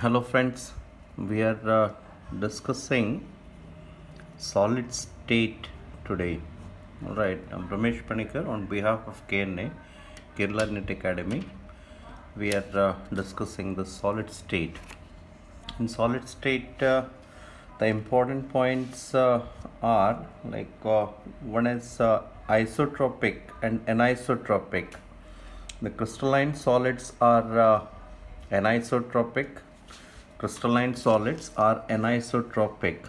Hello, friends. We are discussing solid state today. All right, I'm Ramesh Panikar on behalf of KNA, Kerala Net Academy. We are discussing the solid state. In solid state, the important points are one is isotropic and anisotropic. The crystalline solids are anisotropic. Crystalline solids are anisotropic.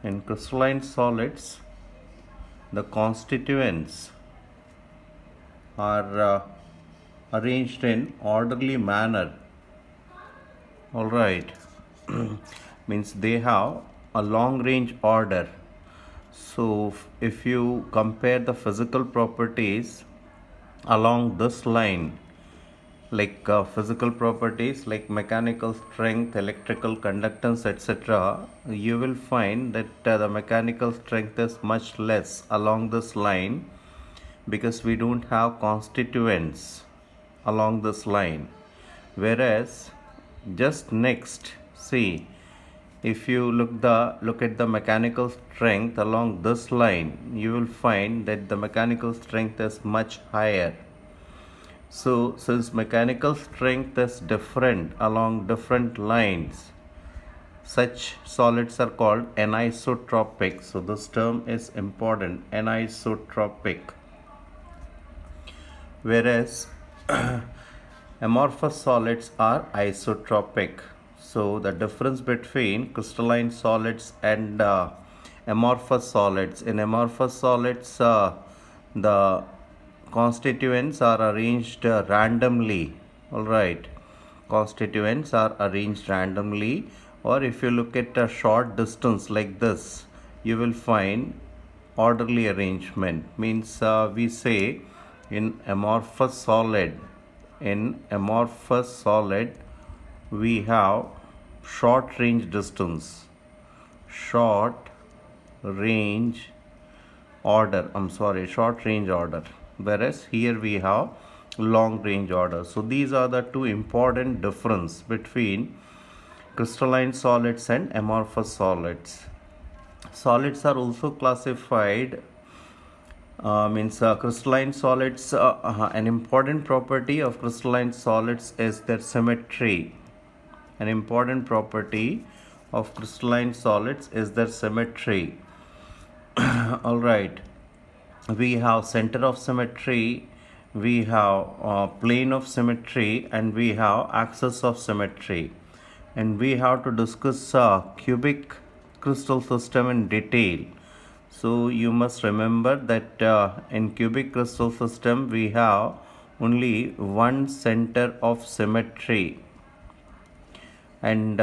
In crystalline solids, the constituents are arranged in orderly manner. All right, means they have a long range order. So, if you compare the physical properties along this line, physical properties like mechanical strength, electrical conductance, etc., you will find that the mechanical strength is much less along this line because we don't have constituents along this line. Whereas, just next, see, if you look at the mechanical strength along this line, you will find that the mechanical strength is much higher. So, since mechanical strength is different along different lines, such solids are called anisotropic. So, this term is important, anisotropic. Whereas amorphous solids are isotropic. So, the difference between crystalline solids and amorphous solids. In amorphous solids, the constituents are arranged randomly. All right, constituents are arranged randomly. Or if you look at a short distance like this, you will find orderly arrangement. Means we say in amorphous solid, we have short range distance, short range short range order, whereas here we have long range order. So these are the two important difference between crystalline solids and amorphous solids. Solids are also classified crystalline solids. An important property of crystalline solids is their symmetry. An important property of crystalline solids is their symmetry. All right, we have center of symmetry, we have plane of symmetry, and we have axis of symmetry. And we have to discuss cubic crystal system in detail. So you must remember that in cubic crystal system we have only one center of symmetry, and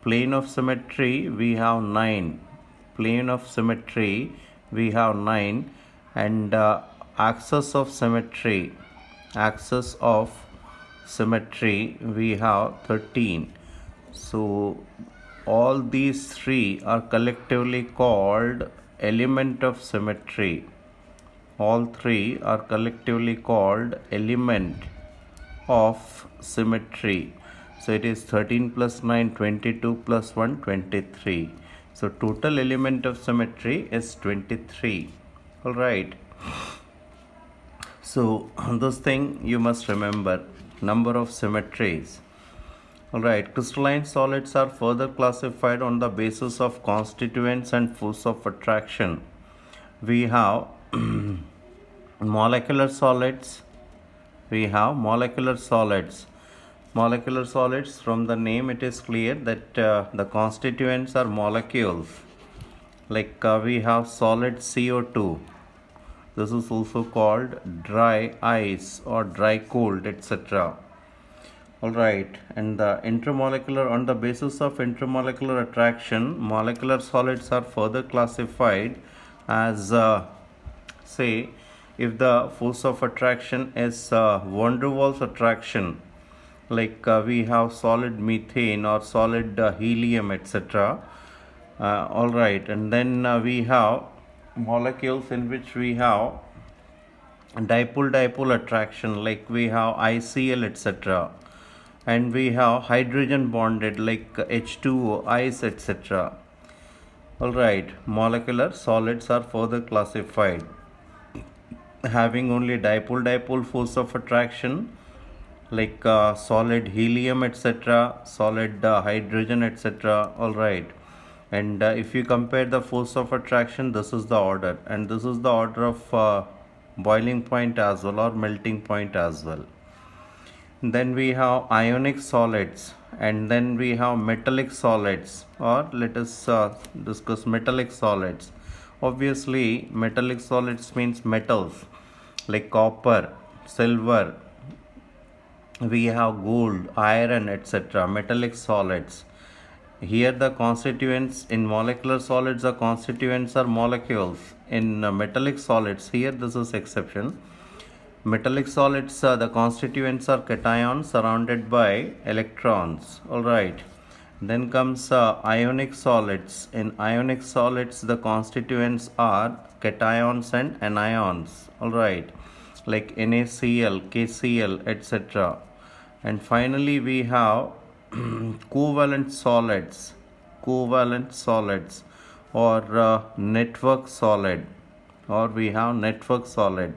plane of symmetry we have 9. Plane of symmetry we have 9, and axis of symmetry we have 13. So all these three are collectively called element of symmetry. All three are collectively called element of symmetry. So it is 13 plus 9, 22 plus 1, 23. So total element of symmetry is 23. All right. So this thing you must remember, number of symmetries. Alright, crystalline solids are further classified on the basis of constituents and force of attraction. We have molecular solids. Molecular solids, from the name it is clear that the constituents are molecules. We have solid CO2. This is also called dry ice or dry cold, etc. Alright, and the intermolecular, on the basis of intermolecular attraction, molecular solids are further classified as say, if the force of attraction is van der Waals attraction, we have solid methane or solid helium, etc. Alright, and then we have molecules in which we have dipole dipole attraction, like we have ICl, etc., and we have hydrogen bonded like H2O, ice, etc. All right, molecular solids are further classified having only dipole dipole force of attraction, like solid helium, etc., solid hydrogen, etc. All right. And if you compare the force of attraction, this is the order, and this is the order of boiling point as well, or melting point as well. Then we have ionic solids, and then we have metallic solids, or let us discuss metallic solids. Obviously, metallic solids means metals like copper, silver, we have gold, iron, etc. Metallic solids. Here the constituents in molecular solids, the constituents are molecules. In metallic solids, here this is exception. Metallic solids, the constituents are cations surrounded by electrons. All right. Then comes ionic solids. In ionic solids, the constituents are cations and anions. All right, like NaCl, KCl, etc. And finally, we have covalent solids, or network solid, or we have network solid,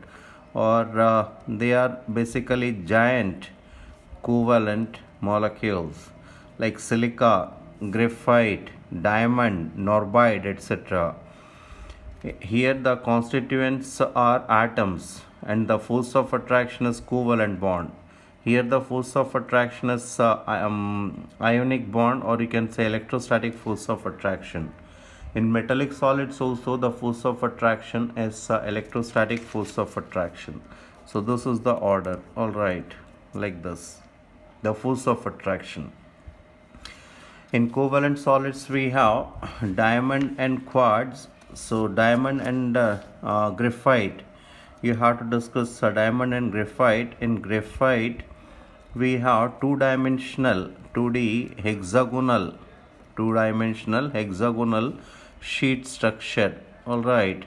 or they are basically giant covalent molecules like silica, graphite, diamond, norbide, etc. Here the constituents are atoms, and the force of attraction is covalent bond. Here the force of attraction is ionic bond, or you can say electrostatic force of attraction. In metallic solids also the force of attraction is electrostatic force of attraction. So this is the order. All right, like this, the force of attraction. In covalent solids, we have diamond and quartz. So, diamond and graphite. You have to discuss diamond and graphite. In graphite, we have two-dimensional, 2D hexagonal, two-dimensional hexagonal sheet structure. All right.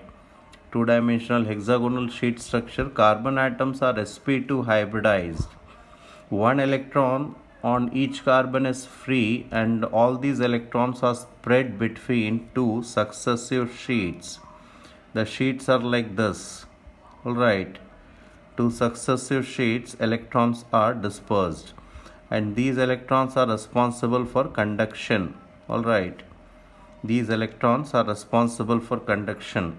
Two-dimensional hexagonal sheet structure. Carbon atoms are sp2 hybridized. One electron on each carbon is free, and all these electrons are spread between two successive sheets. The sheets are like this. All right. Two successive sheets, electrons are dispersed, and these electrons are responsible for conduction. All right. These electrons are responsible for conduction.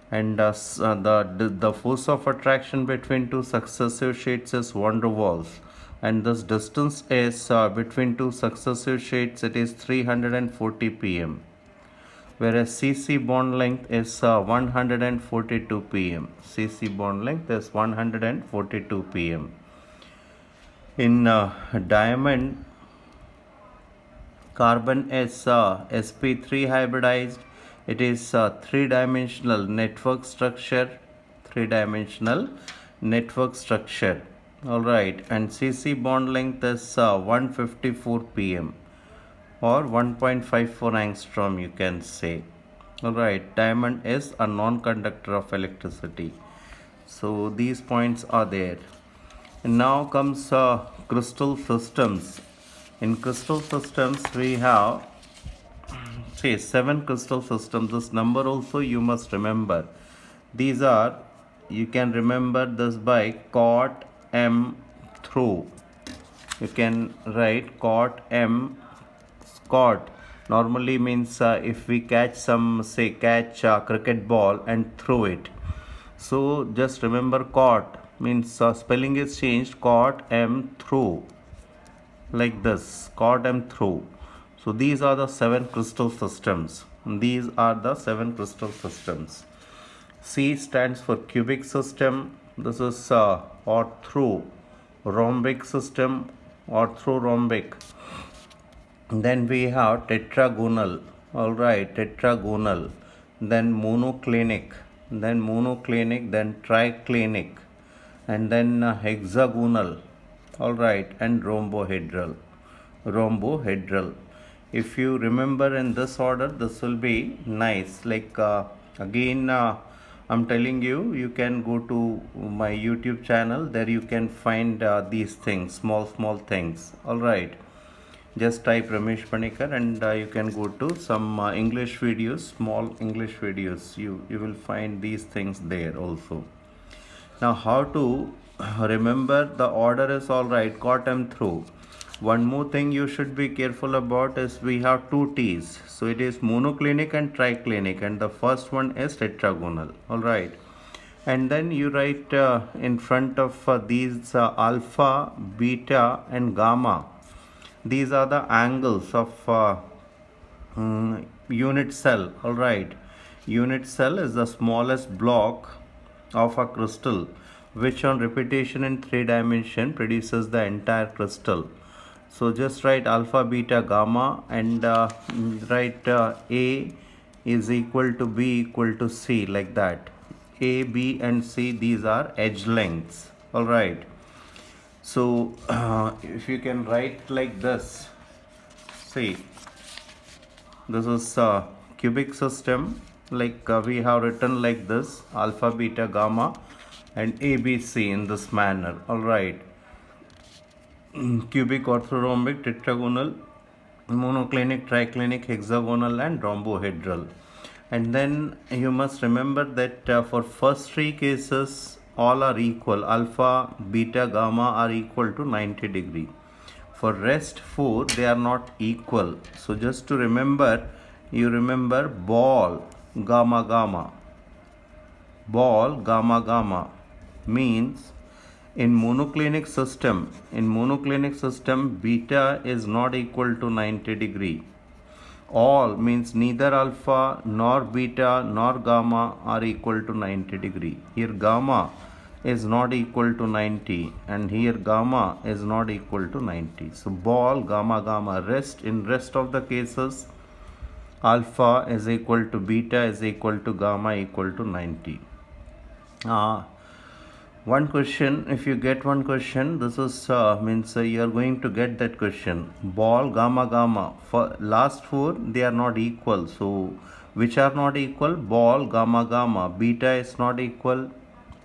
And the force of attraction between two successive sheets is van der Waals, and this distance is between two successive sheets, it is 340 pm, whereas CC bond length is 142 pm. CC bond length is 142 pm. In diamond, carbon is sp3 hybridized. It is three-dimensional network structure. Three-dimensional network structure. All right, and CC bond length is 154 pm, or 1.54 angstrom, you can say. All right, diamond is a non-conductor of electricity. So these points are there. And now comes crystal systems. In crystal systems, we have say 7 crystal systems. This number also you must remember. These are, you can remember this by cot m through. You can write cot m. Cot normally means if we catch some, say catch a cricket ball and throw it. So just remember cot means spelling is changed, cot m through, like this, cot m through. So these are the 7 crystal systems. These are the 7 crystal systems. C stands for cubic system. This is orthorhombic system, orthorhombic. Then we have tetragonal. All right, tetragonal. Then monoclinic. Then triclinic. And then hexagonal. All right, and rhombohedral. If you remember in this order, this will be nice. Like again, I'm telling you, you can go to my YouTube channel. There you can find these things, small things. All right. Just type Ramesh Panikar and you can go to some English videos, small English videos. You will find these things there also. Now, how to remember the order is all right, got them through. One more thing you should be careful about is we have two T's. So it is monoclinic and triclinic, and the first one is tetragonal. All right. And then you write in front of these alpha, beta, and gamma. These are the angles of unit cell. All right. Unit cell is the smallest block of a crystal which on repetition in 3 dimension produces the entire crystal. So just write alpha, beta, gamma, and write A is equal to B equal to C, like that. A, B and C, these are edge lengths. All right. So if you can write like this, see, this is cubic system, like we have written like this, alpha, beta, gamma and ABC in this manner. All right. Cubic, orthorhombic, tetragonal, monoclinic, triclinic, hexagonal and rhombohedral. And then you must remember that for first three cases all are equal. Alpha, beta, gamma are equal to 90 degree. For rest 4 they are not equal. So just to remember, you remember ball, gamma, gamma. Ball, gamma, gamma means in monoclinic system beta is not equal to 90 degree. All means neither alpha nor beta nor gamma are equal to 90 degree. Here gamma is not equal to 90 and here gamma is not equal to 90. So ball, gamma, gamma. Rest, in rest of the cases alpha is equal to beta is equal to gamma equal to 90. One question, if you get one question, this is means you are going to get that question. Ball, gamma, gamma. For last 4 they are not equal. So which are not equal? Ball, gamma, gamma. Beta is not equal.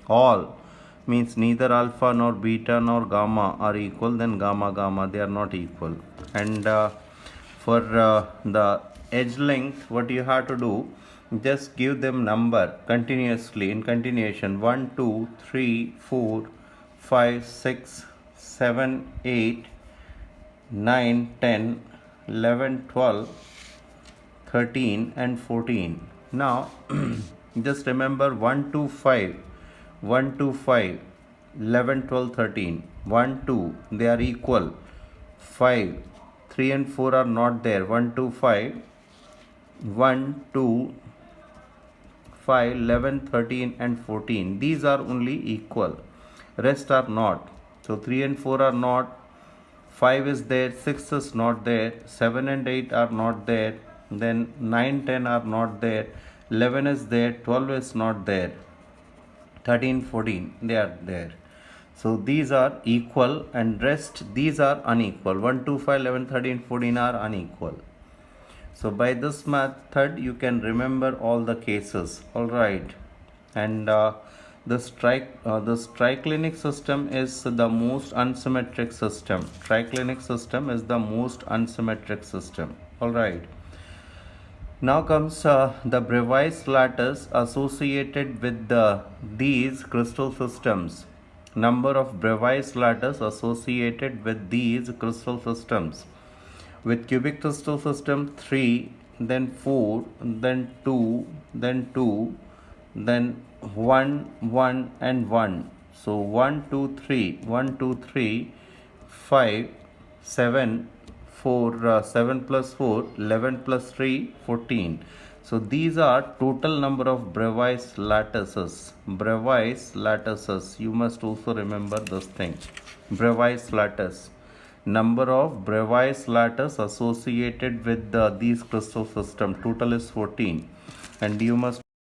All means neither alpha nor beta nor gamma are equal. Then gamma, gamma, they are not equal. And for the edge length, what you have to do, just give them number continuously in continuation. 1, 2, 3, 4, 5, 6, 7, 8, 9, 10, 11, 12, 13 and 14. Now just remember 1, 2, 5, 1, 2, 5, 11, 12, 13, 1, 2, they are equal. 5, 3 and 4 are not there. 1, 2, 5, 1, 2, 5, 11, 13 and 14. These are only equal. Rest are not. So 3 and 4 are not. 5 is there. 6 is not there. 7 and 8 are not there. Then 9, 10 are not there. 11 is there. 12 is not there. 13, 14, they are there. So these are equal and rest, these are unequal. 1, 2, 5, 11, 13, 14 are unequal. So by this method you can remember all the cases. All right. And this triclinic system is the most unsymmetric system. Triclinic system is the most unsymmetric system. All right. Now comes the Bravais lattice associated with these crystal systems. Number of Bravais lattice associated with these crystal systems. With cubic crystal system 3, then 4, then 2, then 2, then 1, 1 and 1. So 1, 2, 3, 1, 2, 3, 5, 7, 4, 7 plus 4, 11 plus 3, 14. So these are total number of Bravais lattices. Bravais lattices. You must also remember this thing. Bravais lattice. Number of Bravais lattice associated with these crystal system. Total is 14. And you must